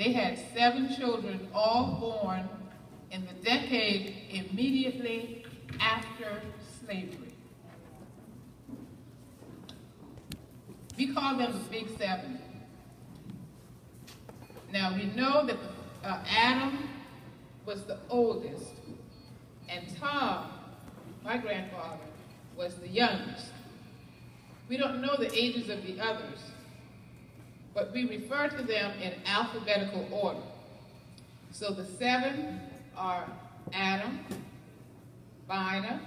They had 7 children, all born in the decade immediately after slavery. We call them the Big 7. Now we know that Adam was the oldest, and Tom, my grandfather, was the youngest. We don't know the ages of the others, but we refer to them in alphabetical order. So the 7 are Adam, Binah,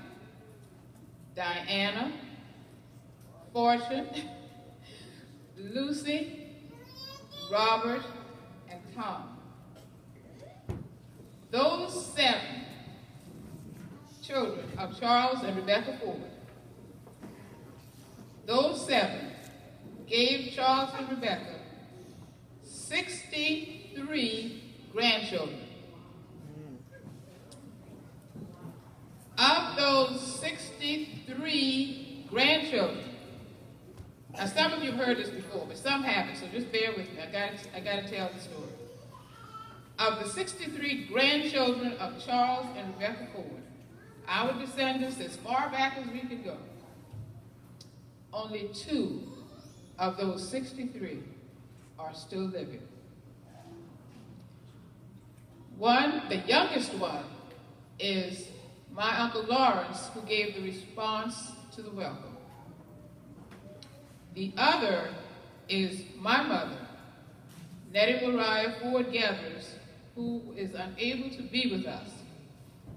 Diana, Fortune, Lucy, Robert, and Tom. Those 7 children of Charles and Rebecca Ford, those 7 gave Charles and Rebecca 63 grandchildren. Of those 63 grandchildren, now some of you have heard this before, but some haven't, so just bear with me. I gotta tell the story. Of the 63 grandchildren of Charles and Rebecca Ford, our descendants as far back as we can go, only 2 of those 63 are still living. One, the youngest one, is my Uncle Lawrence, who gave the response to the welcome. The other is my mother, Nettie Mariah Ford Gathers, who is unable to be with us.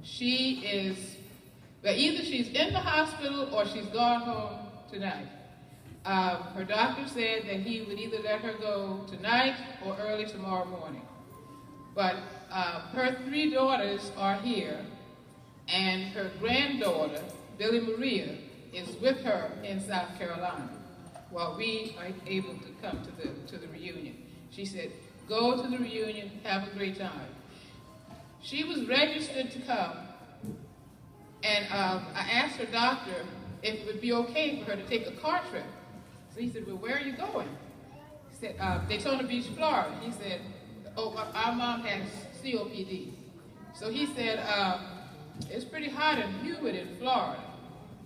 She is, well, either she's in the hospital or she's gone home tonight. Her doctor said that he would either let her go tonight or early tomorrow morning. But her 3 daughters are here, and her granddaughter, Billy Maria, is with her in South Carolina while we are able to come to the reunion. She said, go to the reunion, have a great time. She was registered to come, and I asked her doctor if it would be okay for her to take a car trip. So he said, well, where are you going? He said, Daytona Beach, Florida. He said, oh, our mom has COPD. So he said, it's pretty hot and humid in Florida.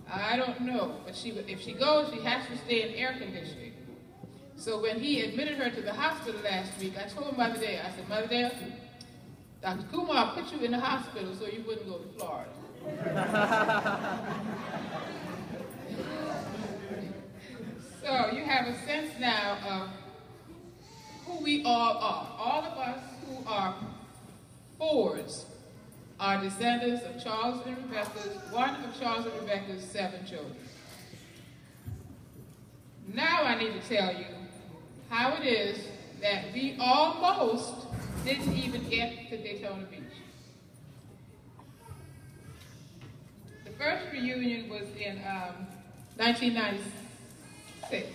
I don't know, but if she goes, she has to stay in air conditioning. So when he admitted her to the hospital last week, I told Mother Dale, I said, Mother Dale, Dr. Kumar put you in the hospital so you wouldn't go to Florida. So you have a sense now of who we all are. All of us who are Fords are descendants of Charles and Rebecca's, one of Charles and Rebecca's 7 children. Now I need to tell you how it is that we almost didn't even get to Daytona Beach. The first reunion was in 1996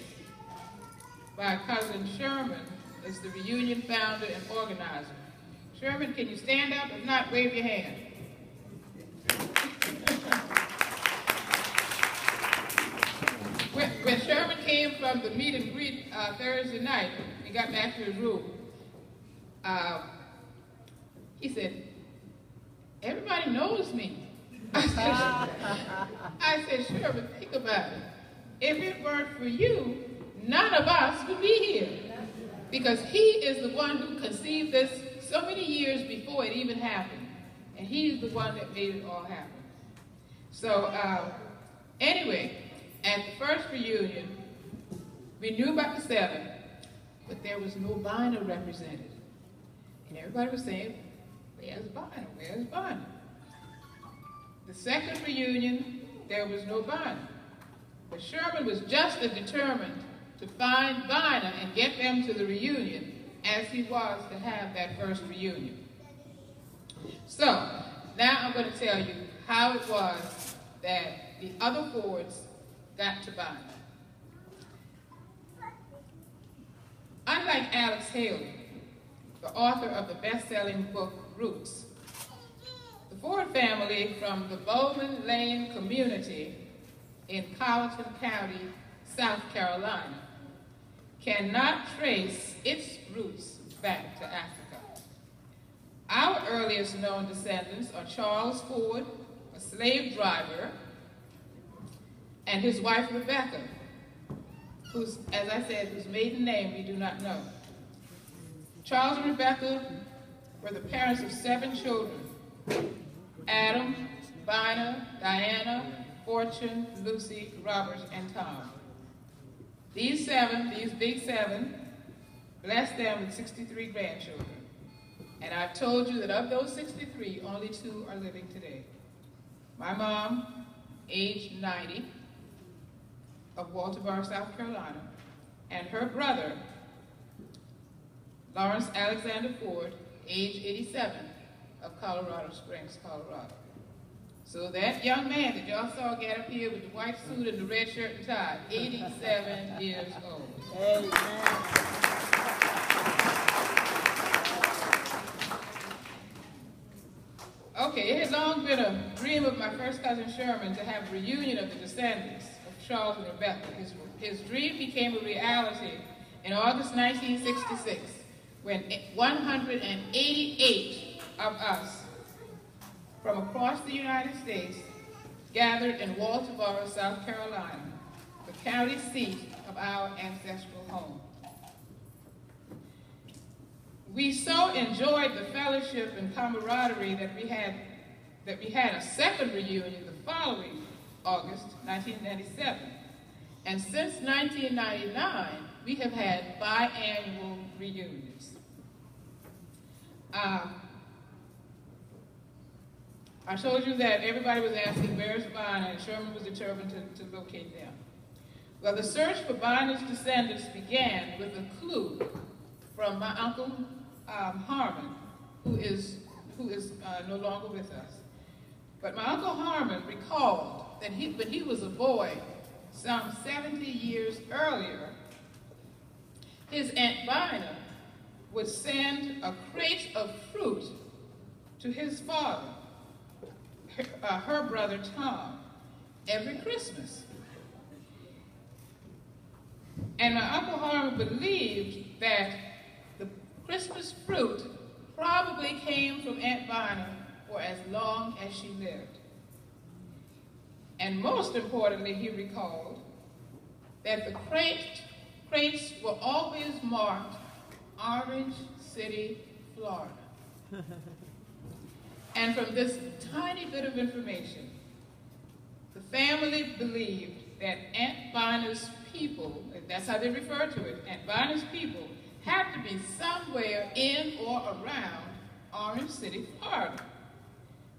by cousin Sherman as the reunion founder and organizer. Sherman, can you stand up? If not, wave your hand. When Sherman came from the meet and greet Thursday night, he got back to his room, he said, everybody knows me. I said, Sherman, think about it. If it weren't for you, none of us would be here. Because he is the one who conceived this so many years before it even happened. And he's the one that made it all happen. So anyway, at the first reunion, we knew about the 7, but there was no Binah represented. And everybody was saying, where's Binah? Where's Binah? The second reunion, there was no Binah. But Sherman was just as determined to find Binah and get them to the reunion as he was to have that first reunion. So, now I'm going to tell you how it was that the other Fords got to Binah. Unlike Alex Haley, the author of the best-selling book Roots, the Ford family from the Bowman Lane community in Colleton County, South Carolina, cannot trace its roots back to Africa. Our earliest known descendants are Charles Ford, a slave driver, and his wife Rebecca, whose, as I said, whose maiden name we do not know. Charles and Rebecca were the parents of 7 children: Adam, Binah, Diana, Fortune, Lucy, Robert, and Tom. These big 7, blessed them with 63 grandchildren. And I've told you that of those 63, only 2 are living today. My mom, age 90, of Walterboro, South Carolina, and her brother, Lawrence Alexander Ford, age 87, of Colorado Springs, Colorado. So that young man that y'all saw get up here with the white suit and the red shirt and tie, 87 years old. Amen. Okay, it had long been a dream of my first cousin Sherman to have a reunion of the descendants of Charles and Rebecca. His dream became a reality in August 1966, when 188 of us from across the United States gathered in Walterboro, South Carolina, the county seat of our ancestral home. We so enjoyed the fellowship and camaraderie that we had a second reunion the following August 1997. And since 1999, we have had biannual reunions. I told you that everybody was asking, where's Binah, and Sherman was determined to locate them. Well, the search for Binah's descendants began with a clue from my uncle Harmon, who is no longer with us. But my uncle Harmon recalled that when he was a boy, some 70 years earlier, his Aunt Binah would send a crate of fruit to his father, her brother Tom, every Christmas. And my Uncle Harmon believed that the Christmas fruit probably came from Aunt Binah for as long as she lived. And most importantly, he recalled that the crates were always marked Orange City, Florida. And from this tiny bit of information, the family believed that Aunt Binah's people, that's how they refer to it, Aunt Binah's people had to be somewhere in or around Orange City, Florida.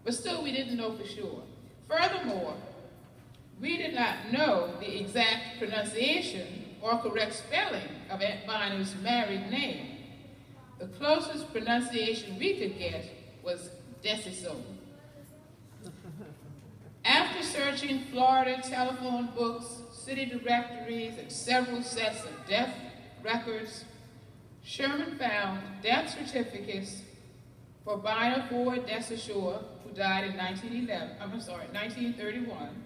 But still, we didn't know for sure. Furthermore, we did not know the exact pronunciation or correct spelling of Aunt Binah's married name. The closest pronunciation we could get was Desaussure. After searching Florida telephone books, city directories, and several sets of death records, Sherman found death certificates for Binah Ford Desaussure, who died in 1931,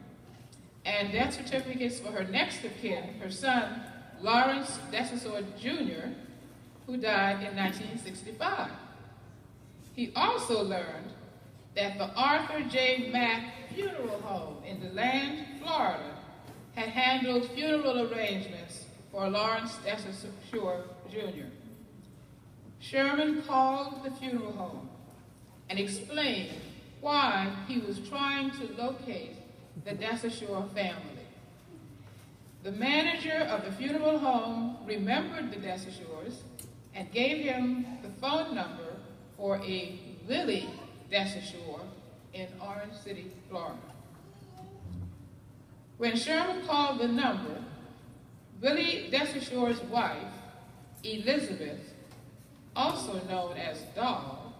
and death certificates for her next of kin, her son, Lawrence Desaussure Jr., who died in 1965. He also learned that the Arthur J. Mack Funeral Home in DeLand, Florida, had handled funeral arrangements for Lawrence Desaussure Jr. Sherman called the funeral home and explained why he was trying to locate the Desaussure family. The manager of the funeral home remembered the Desaussures and gave him the phone number for a Willie Desaussure in Orange City, Florida. When Sherman called the number, Willie Desaussure's wife, Elizabeth, also known as Doll,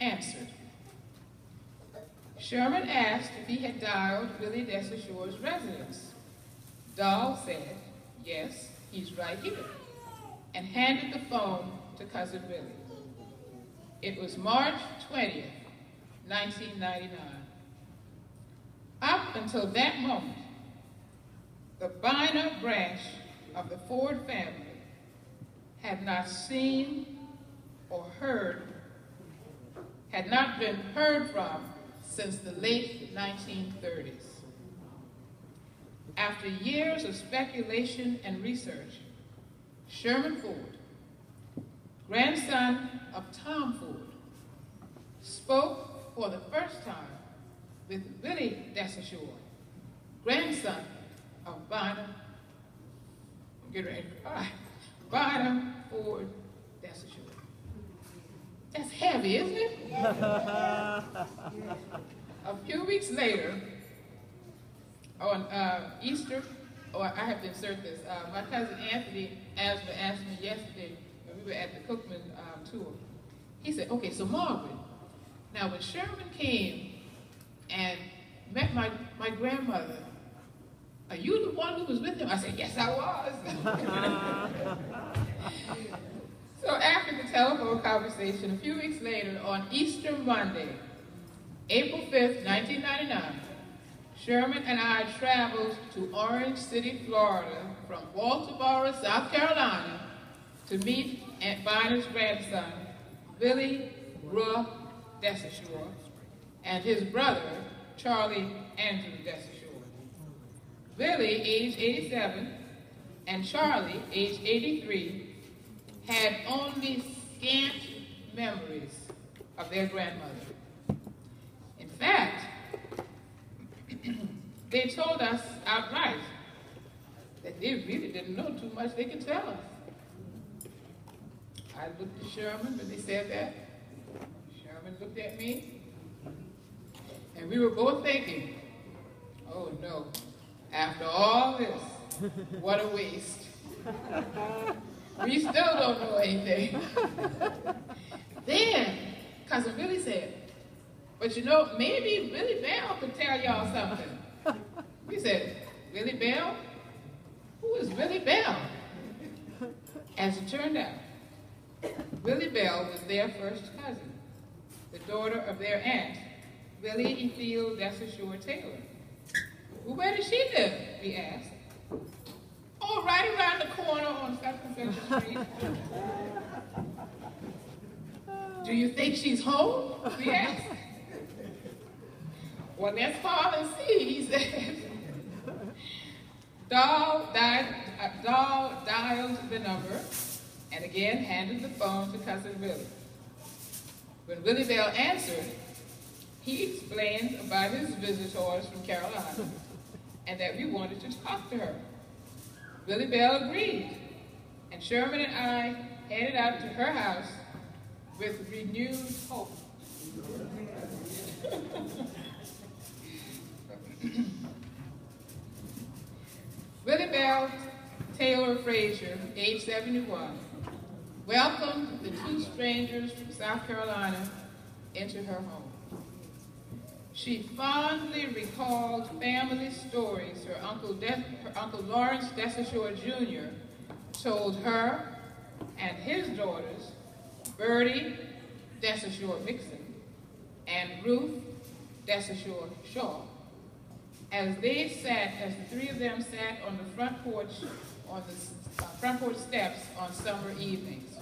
answered. Sherman asked if he had dialed Willie Desaussure's residence. Doll said, yes, he's right here, and handed the phone to Cousin Willie. It was March 20th, 1999. Up until that moment, the Binah branch of the Ford family had not seen or heard had not been heard from since the late 1930s. After years of speculation and research, Sherman Ford, grandson of Tom Ford, spoke for the first time with Willie Desaussure, grandson of Binah Ford Desaussure. That's heavy, isn't it? A few weeks later, on Easter, I have to insert this, my cousin Anthony Azama asked me yesterday when we were at the Cookman tour. He said, okay, so Margaret, now when Sherman came and met my grandmother, are you the one who was with him? I said, yes, I was. So after the telephone conversation, a few weeks later, on Easter Monday, April 5th, 1999, Sherman and I traveled to Orange City, Florida, from Walterboro, South Carolina, to meet Aunt Binah's grandson, Willie Desaussure, and his brother, Charlie Andrew Desaussure. Willie, age 87, and Charlie, age 83, had only scant memories of their grandmother. In fact, they told us outright that they really didn't know too much they could tell us. I looked at Sherman when they said that. Sherman looked at me, and we were both thinking, oh no, after all this, what a waste. We still don't know anything. Then, Cousin Willie said, but you know, maybe Willie Belle could tell y'all something. We said, Willie Belle? Who is Willie Belle? As it turned out, Willie Belle was their first cousin, the daughter of their aunt, Willie Ethell Desaussure Taylor. Well, where does she live? We asked. Oh, right around the corner on South Conception Street. Do you think she's home? We asked. Well, let's call and see, he said. Doll dialed the number and again handed the phone to Cousin Willie. When Willie Belle answered, he explained about his visitors from Carolina and that we wanted to talk to her. Willie Belle agreed, and Sherman and I headed out to her house with renewed hope. Willie Belle Taylor Frazier, age 71, welcomed the two strangers from South Carolina into her home. She fondly recalled family stories her Uncle Lawrence Desaussure Jr. told her and his daughters, Bertie Desaussure Mixon and Ruth Desaussure Shaw, as the three of them sat on the front porch steps on summer evenings.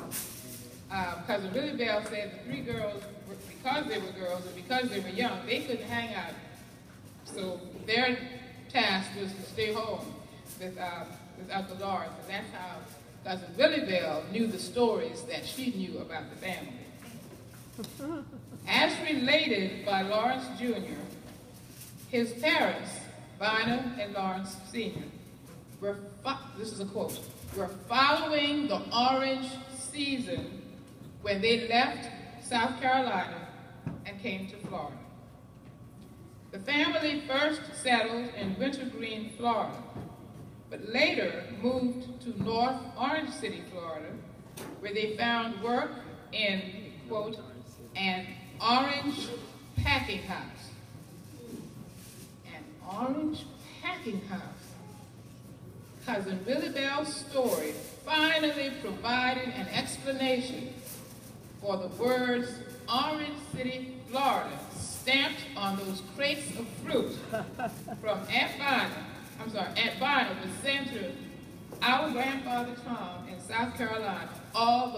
Cousin Willie Belle said the three girls, because they were girls and because they were young, they couldn't hang out. So their task was to stay home with Uncle Lawrence, and that's how Cousin Willie Belle knew the stories that she knew about the family. As related by Lawrence Jr., his parents, Binah and Lawrence Sr., this is a quote, were following the orange season when they left South Carolina and came to Florida. The family first settled in Wintergreen, Florida, but later moved to North Orange City, Florida, where they found work in, quote, an orange packing house. An orange packing house. Cousin Willie Belle's story finally provided an explanation for the words Orange City, Florida, stamped on those crates of fruit from Aunt Binah was sent to our grandfather Tom in South Carolina all those